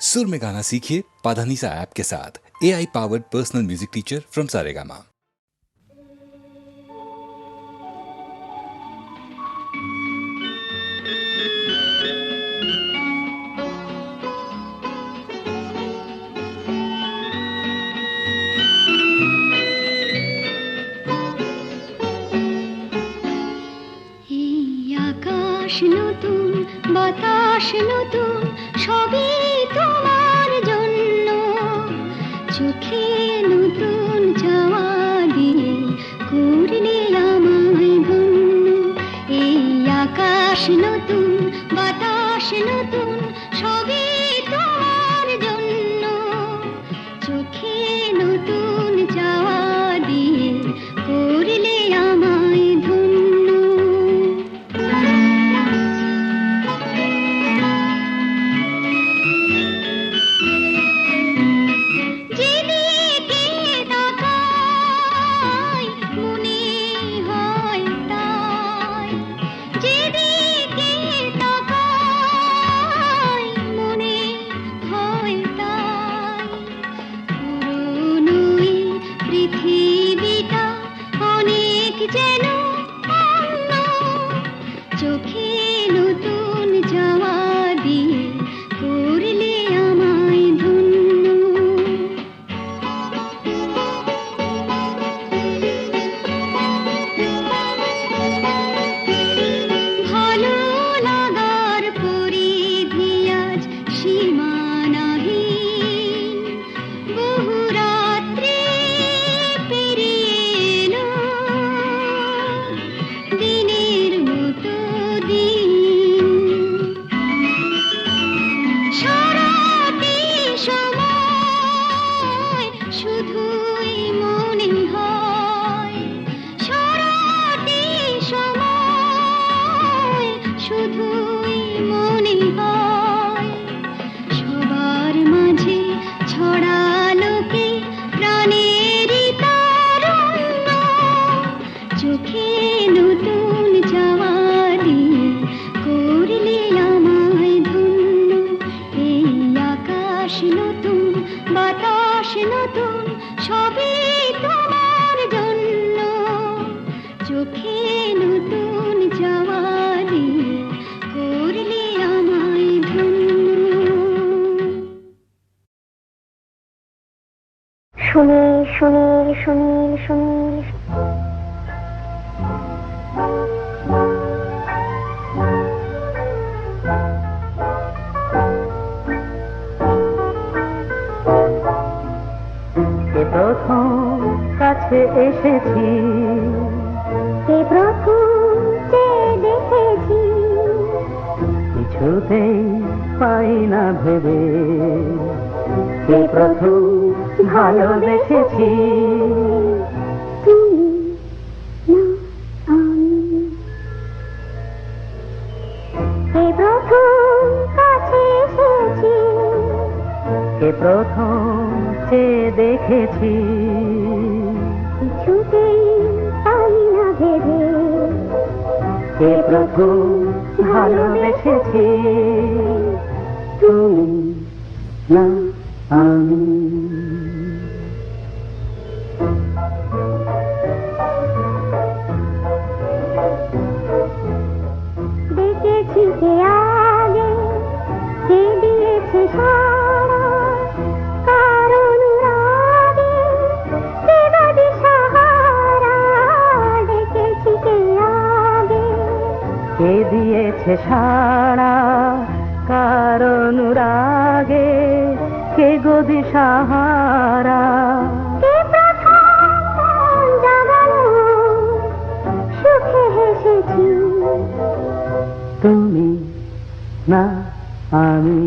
सुर में गाना सीखिए पाधानीसा ऐप के साथ। AI powered personal music teacher from Saregama. আকাশ নতুন, বাতাস নতুন, সবই তোমার জন্য। চোখে নতুন চাওয়া দিয়ে করলে আমায় ধন্য। এই আকাশ নতুন, বাতাস নতুন, সবই তোমার জন্য। চোখে নতুন চাওয়া দিয়ে করলে আমায় ধন্য। পৃথিবীটা অনেক যেন অন্য। চোখে নতুন চাওয়া দিয়ে করলে আমায় ধন্য। ভালো লাগার পরিধি আজ সীমানাহীন। বহু রাত্রি দিনের মতো দিন সারাটি সময় শুধুই মনে হয়। সারাটি সময় শুধুই মনে হয়। সবার মাঝে ছড়ালো কে প্রাণেরই তারুণ্য। চোখে নতুন চাওয়া দিয়ে করলে আমায় ধন্য। এই আকাশ নতুন, বাতাস নতুন, সবই তোমার জন্য। চোখে নতুন চাওয়া দিয়ে করলে আমায় ধন্য। সুনীল সুনীল সুনীল সুনীল প্রথম কাছে এসেছি, প্রথম দেখেছি, কিছুতেই পাই না ভেবে প্রথম ভালোবেসেছি। তুমি না আমি। প্রথম কাছে এসেছি, প্রথম চেয়ে দেখেছি, কিছুতেই পাই না ভেবে প্রথম ভালোবেসেছি। তুমি না আমি। দেখেছি কে আগে, কে দিয়েছে সাড়া, কারণ রাগে কে বাদে সাহারা। দেখেছি কে আগে, কে দিয়েছে সাড়া, কারণ রাগে কে গদি সাহারা। কে প্রথম মন জাগালো, সুখে হেসেছি। তুমি না আমি।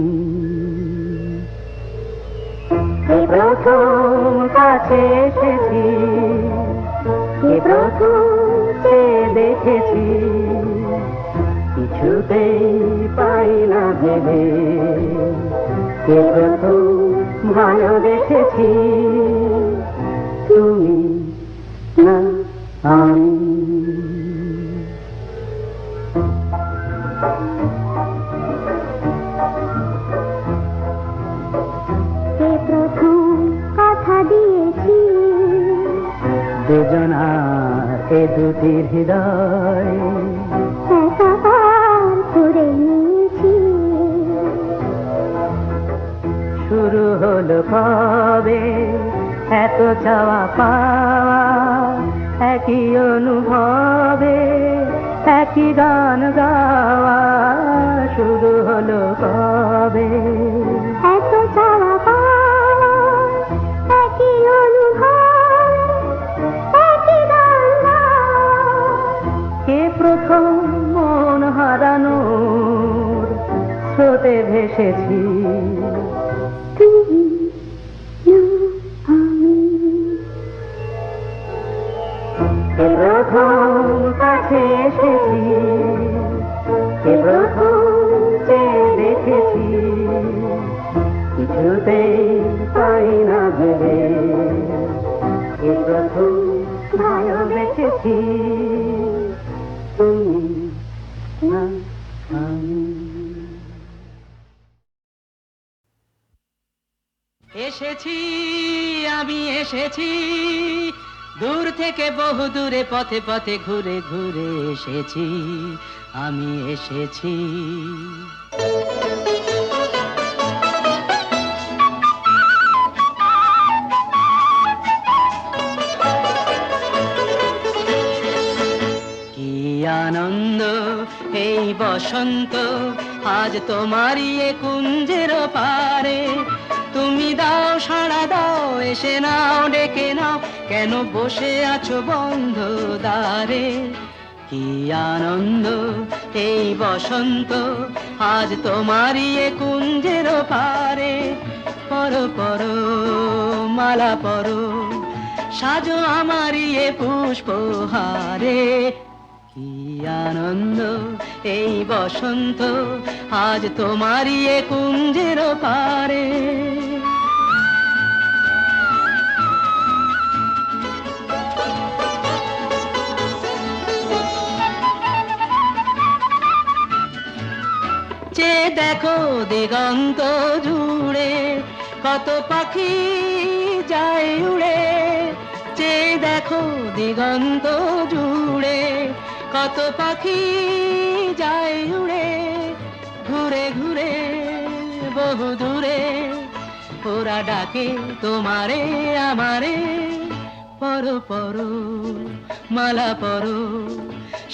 প্রথম কাছে এসেছি, প্রথম চেয়ে দেখেছি, কিছুতেই পাই না ভেবে প্রথম ভালোবেসেছি। তুমি না আমি। এ দুটি হৃদয় একাকার করে নিয়েছি। শুরু হলো কবে এত চাওয়া পাওয়া, একই অনুভবে একই গান গাওয়া। শুরু হলো কবে এত চাওয়া পাওয়া, একই অনুভব, একই গান গাওয়া। কে প্রথম মন হারানোর স্রোতে ভেসেছি, তুমি না আমি। কে প্রথম কাছে এসেছি, কে প্রথম চেয়ে দেখেছি, কিছুতেই পাই না ভেবে। কে প্রথম ভালোবেসেছি, তুমি না আমি। এসেছি, আমি এসেছি, দূর থেকে বহু দূরে পথে পথে ঘুরে ঘুরে এসেছি, আমি এসেছি। কি আনন্দ এই বসন্ত, আজ তোমারই এ কুঞ্জের পারে। তুমি দাও সাড়া দাও, এসে নাও ডেকে নাও, কেন বসে আছো বন্ধ দ্বারে। কি আনন্দ এই বসন্ত, আজ তোমারই এ কুঞ্জের পারে। পরো পরো মালা পরো, সাজো আমারই এ পুষ্পহারে। কি আনন্দ এই বসন্ত, আজ তোমারই এ কুঞ্জের পারে। চেয়ে দেখো দিগন্ত জুড়ে, কত পাখি যায় উড়ে। চেয়ে দেখো দিগন্ত জুড়ে, কত পাখি যায় উড়ে। ঘুরে ঘুরে বহু দূরে, ওরা ডাকে তোমারে আমারে। পরো পরো মালা পরো,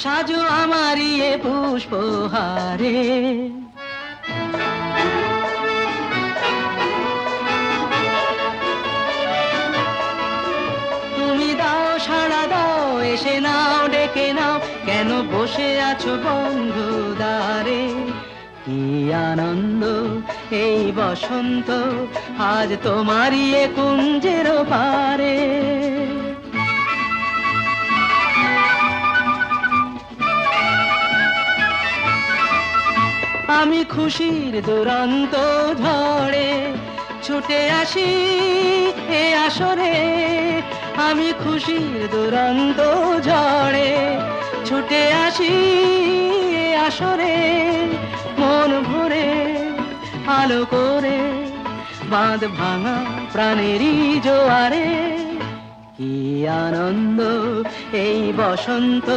সাজো আমারই এ পুষ্পহারে। তুমি দাও সাড়া দাও, এসে নাও ডেকে নাও, কেন বসে আছো বন্ধ দ্বারে। কি আনন্দ এই বসন্ত, আজ তোমারই এ কুঞ্জের পারে। আমি খুশির দুরন্ত ঝড়ে ছুটে আসি এ আসরে। আমি খুশির দুরন্ত ঝড়ে ছুটে আসি এ আসরে। মন ভরে আলো করে বাঁধ ভাঙা প্রাণেরই জোয়ারে। কি আনন্দ এই বসন্ত,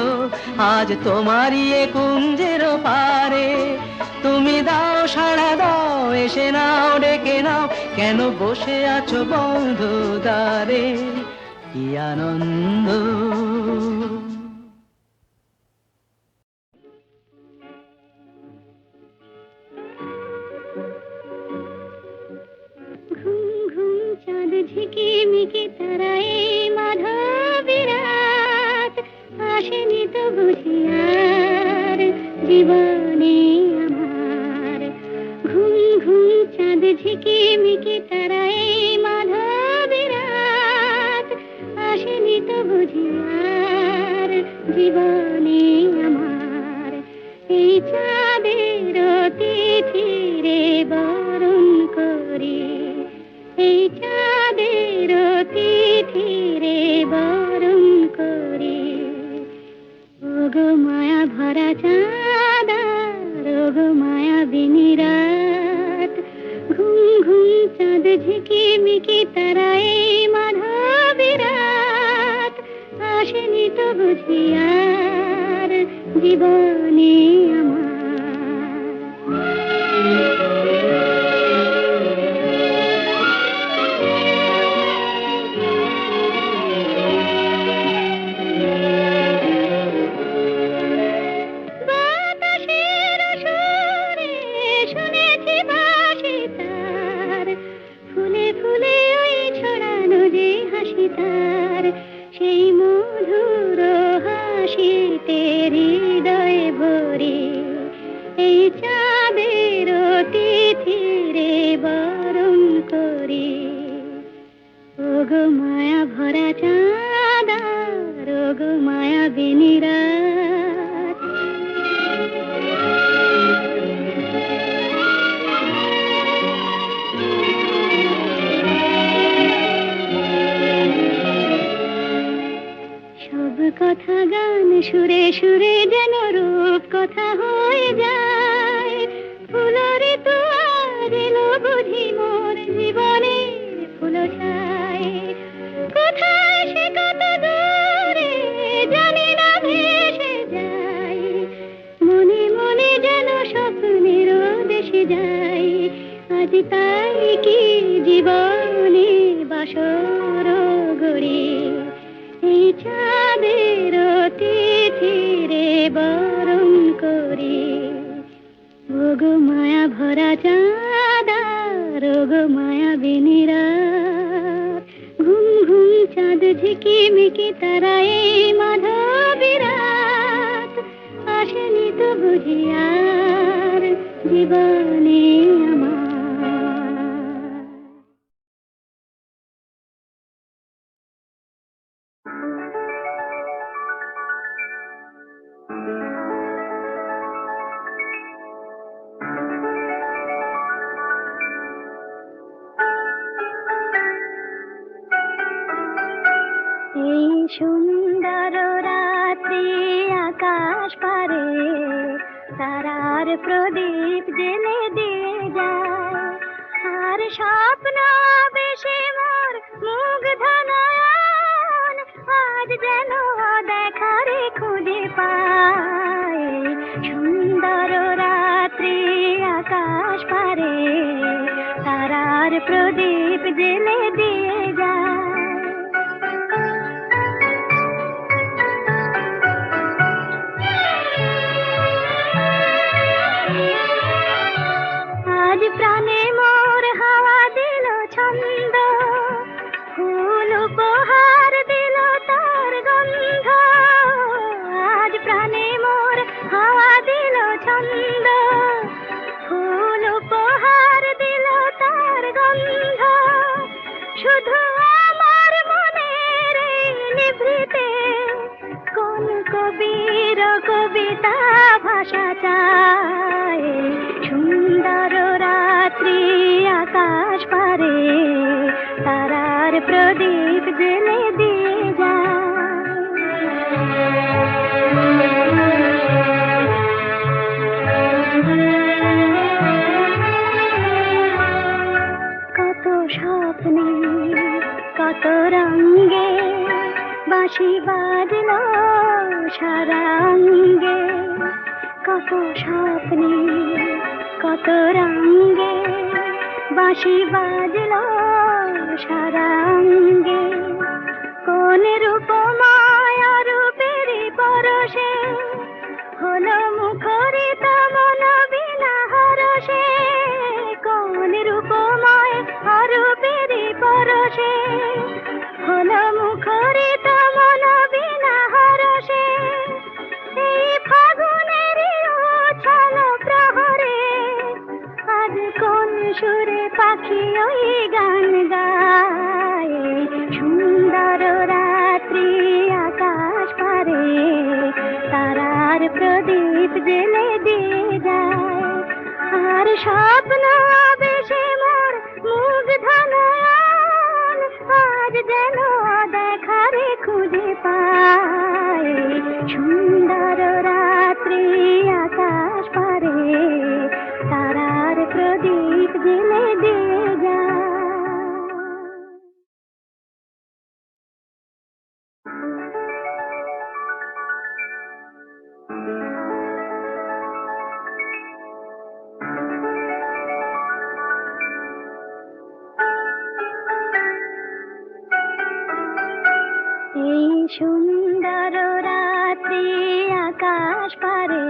আজ তোমারই এ কুঞ্জের পারে। তুমি দাও সাড়া দাও, এসে নাও ডেকে নাও, কেন বসে আছো বন্ধ দ্বারে। কি আনন্দ। ঘুম ঘুম চাঁদ ঝিকিমিকি তারায় মাধবী রাত, আসেনি তো বুঝি আর জীবনে আমার। ঘুম ঘুম চাঁদ ঝিকিমিকি তারায় মাধবী রাত, আসেনি তো বুঝি আর জীবনে আমার। এই চাঁদের তিথিরে বরণ করি, এই চাঁদের তিথিরে বরণ করি। ওগো মায়া ভরা চাঁদ, ওগো মায়া বিনি রাত। ঘুম ঘুম চাঁদ ঝিকিমিকি তারায় মাধবী রাত, আসেনি তো বুঝি আর জীবনে আমার। বাতাসের সুরে শুনেছি বাঁশি তার, ফুলে ফুলে ওই ছড়ানো যে হাসি তার, সেই মধুর হাসিতে হৃদয়ে ভরে এই চাঁদের তিথিরে বরণ করে। ওগো মায়া ভরা চাঁদার, ওগো মায়া বিনিরাত, সব কথা গান সুরে সুরে যেন রূপ কথা হয়ে যায়। ফুলরে তো আজ এলো বুঝি মোর জীবনের ফুল ছায়। কোথায় সে কত দূরে জানি না ভেসে যায়, মনে মনে যেন স্বপ্নের দেশে যায়। আজ তাই কি জীবনে বাসর গড়ে এই চাঁদের তিথিরে বরণ করে। ওগো মায়া ভরা চাঁদার, ওগো মায়া বিনিরাত, ঘুম ঘুম চাঁদ ঝিকিমিকি তারা এই মাধবী রাত, আসেনি তো বুঝি আর জীবনে আমার। এই সুন্দর রাত্রি আকাশ পারে তারার প্রদীপ জেলে দিয়ে যায়, আর স্বপ্ন বেশি মোর মুগ্ধ নয়ন আজ যেন দেখারে খুঁজে পায়। সুন্দর রাত্রি আকাশ পারে তারার প্রদীপ জেলে দিয়ে যায়। আজ প্রাণে মোর হাওয়া দিল ছন্দ, ফুল উপহার দিল তার গন্ধ। আজ প্রাণে মোর হাওয়া দিল ছন্দ, ফুল উপহার দিল তার গন্ধ। শুধু আমার মনের এই নিভৃতে কোন কবির কবিতা ভাষা চায়। সুন্দর রাত্রি আকাশ পারে তারার প্রদীপ জেলে দিয়ে যায়। কত স্বপ্নে কত রঙে বাঁশি বাজলো সারাঙ্গে, কত স্বপ্নে কত রঙে বাঁশি বাজলো সারাঙ্গে। কোন রূপময় রূপের পরশে হলো মুখরিত মন বিনা হরষে। কোন রূপময় রূপের পরশে হলো মুখরিত মন বিনা হরষে। এই ফাগুনের উছল প্রহরে আজ কোন সুরে পাখি ওই গান গায়। সুন্দর রাত্রি আকাশ পারে তারার প্রদীপ জেলে দিয়ে যায়, আর স্বপ্ন বেশে মোর মুগ্ধ নয়ন আজ যেন দেখারে খুঁজে পায়। সুন্দর রাত্রি আকাশ পারে তারার প্রদীপ জেলে দিয়ে যায়। সুন্দর রাত্রি আকাশ পারে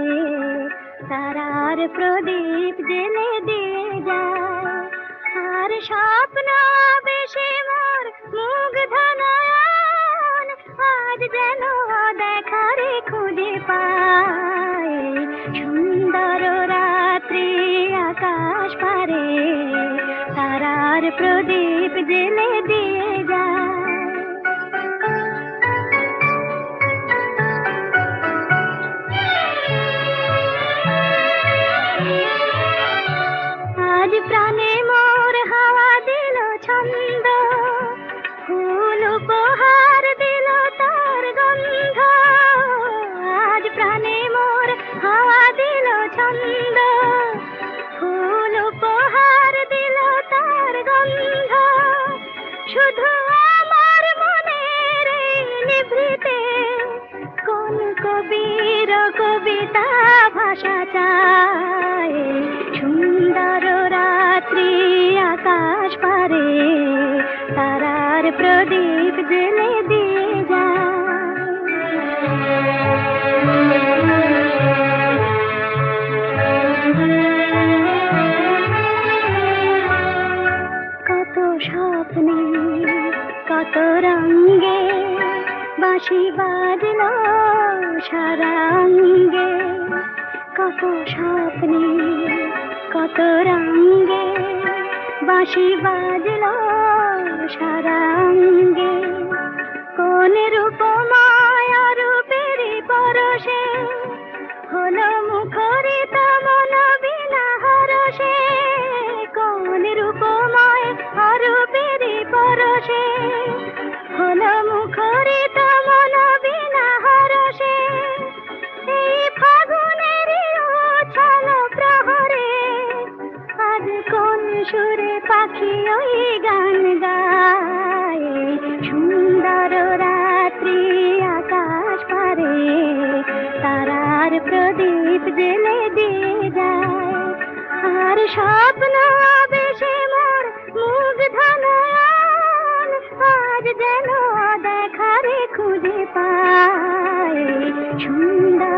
তারার প্রদীপ জেলে দিয়ে যায় আর স্বপ্ন বেশি মোর মুগ্ধ নয়ন আজ যেন দেখারে খুঁজে পায় সুন্দর রাত্রি আকাশ পারে তারার প্রদীপ জেলে দিয়ে যায় আজ প্রাণে মোর হাওয়া দিল ছন্দ ফুল উপহার দিল তার গন্ধ আজ প্রাণে মোর হাওয়া দিল ছন্দ ফুল উপহার দিল তার গন্ধ শুধু আমার মনের এই নিভৃতে কোন কবির কবিতা ভাষা চায় সুন্দর রাত্রি আকাশ পারে তারার প্রদীপ জেলে দিয়ে কত স্বপ্নে কত রঙে বাঁশি বাজলো সারাঙ্গে কত স্বপ্নে কত রঙে বাঁশি বাজলো সারাঙ্গে কোন রূপমায়া রূপের পরশে হলো মুখরিত মন বিনা হরষে কোন রূপময় রূপের পরশে হলো মুখরিত মন বিনা হরষে এই ফাগুনের উছল প্রহরে আজ কোন সুরে পাখি ওই গান গায় সুন্দর রাত্রি আকাশ পারে তারার প্রদীপ জেলে দিয়ে যায় আর স্বপ্ন বেশে মোর মুগ্ধ নয়ন আজ যেন দেখারে খুঁজে পায় সুন্দর